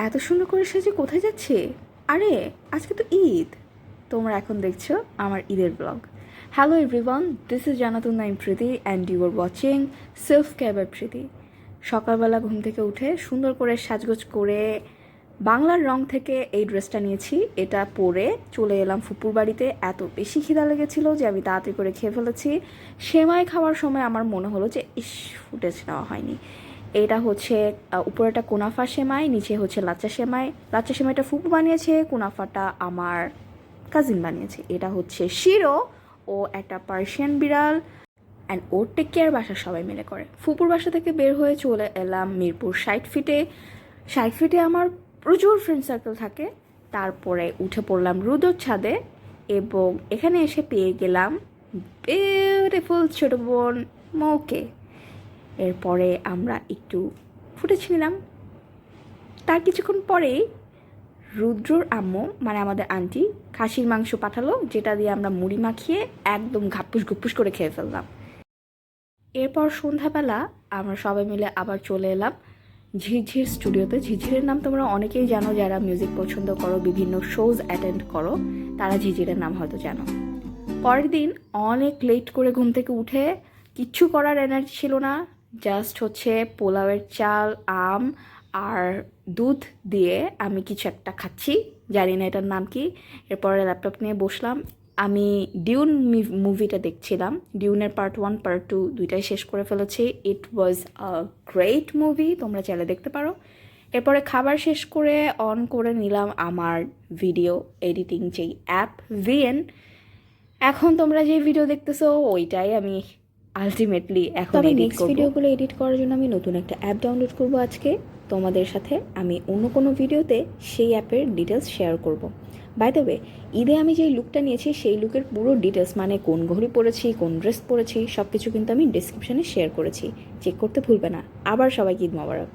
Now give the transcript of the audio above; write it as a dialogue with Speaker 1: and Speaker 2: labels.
Speaker 1: এত সুন্দর করে সেজে কোথায় যাচ্ছে? আরে আজকে তো ঈদ। তোমরা এখন দেখছো আমার ঈদের blog. Hello everyone, this is Janatun Naim Priti and you are watching self care by Priti. সকালবেলা ঘুম থেকে উঠে সুন্দর করে সাজগোজ করে বাংলার রং থেকে এই ড্রেসটা নিয়েছি। এটা পরে চলে এলাম ফুপুর বাড়িতে। এত বেশি খিদা লেগেছিল যে আমি তাড়াতাড়ি করে খেয়ে ফেলেছি। সেমাই খাওয়ার সময় আমার মনে হলো যে ফুটেজ নেওয়া হয়নি। এটা হচ্ছে উপরেটা কুনাফা সেমাই, নিচে হচ্ছে লাচ্চা সেমাই। লাচ্চা সেমাইটা ফুপু বানিয়েছে, কুনাফাটা আমার কাজিন বানিয়েছে। এটা হচ্ছে শিরো, ও একটা পার্সিয়ান বিড়াল অ্যান্ড ওর টেক কেয়ার বাসার সবাই মিলে করে। ফুপুর বাসা থেকে বের হয়ে চলে এলাম মিরপুর 60 ফিটে। 60 ফিটে আমার প্রচুর ফ্রেন্ড সার্কেল থাকে। তারপরে উঠে পড়লাম রুদোর ছাদে এবং এখানে এসে পেয়ে গেলাম বিউটিফুল ছোটো বোন মৌকে। এরপরে আমরা একটু ফুটেজ নিলাম। তার কিছুক্ষণ পরেই রুদ্রর আম্মু মানে আমাদের আন্টি খাসির মাংস পাঠালো, যেটা দিয়ে আমরা মুড়ি মাখিয়ে একদম ঘাপ্পুস ঘুপ্পুস করে খেয়ে ফেললাম। এরপর সন্ধ্যাবেলা আমরা সবাই মিলে আবার চলে এলাম ঝিরঝির স্টুডিওতে। ঝিরঝিরের নাম তোমরা অনেকেই জানো, যারা মিউজিক পছন্দ করো, বিভিন্ন শোজ অ্যাটেন্ড করো, তারা ঝিরঝিরের নাম হয়তো জানো। পরের দিন অনেক লেট করে ঘুম থেকে উঠে কিচ্ছু করার এনার্জি ছিল না, জাস্ট হচ্ছে পোলাওয়ের চাল, আম আর দুধ দিয়ে আমি কিছু একটা খাচ্ছি, জানি না এটার নাম কি। এরপরে ল্যাপটপ নিয়ে বসলাম। আমি ডিউন মুভিটা দেখছিলাম। ডিউনের পার্ট 1 পার্ট 2 দুইটাই শেষ করে ফেলেছি। ইট ওয়াজ আ গ্রেট মুভি, তোমরা চাইলে দেখতে পারো। এরপরে খাবার শেষ করে অন করে নিলাম আমার ভিডিও এডিটিং যেই অ্যাপ ভিএন। এখন তোমরা যে ভিডিও দেখতেছো ওইটাই আমি আলটিমেটলি এখন নেক্সট ভিডিওগুলো এডিট করার জন্য আমি নতুন একটা অ্যাপ ডাউনলোড করব আজকে। তোমাদের সাথে আমি অন্য কোনো ভিডিওতে সেই অ্যাপের ডিটেলস শেয়ার করব। বাই দ্য ওয়ে, ঈদে আমি যেই লুকটা নিয়েছি সেই লুকের পুরো ডিটেলস, মানে কোন ঘড়ি পরেছি, কোন ড্রেস পরেছি, সব কিছু কিন্তু আমি ডিসক্রিপশানে শেয়ার করেছি। চেক করতে ভুলবে না। আবার সবাইকে ঈদ মোবারক।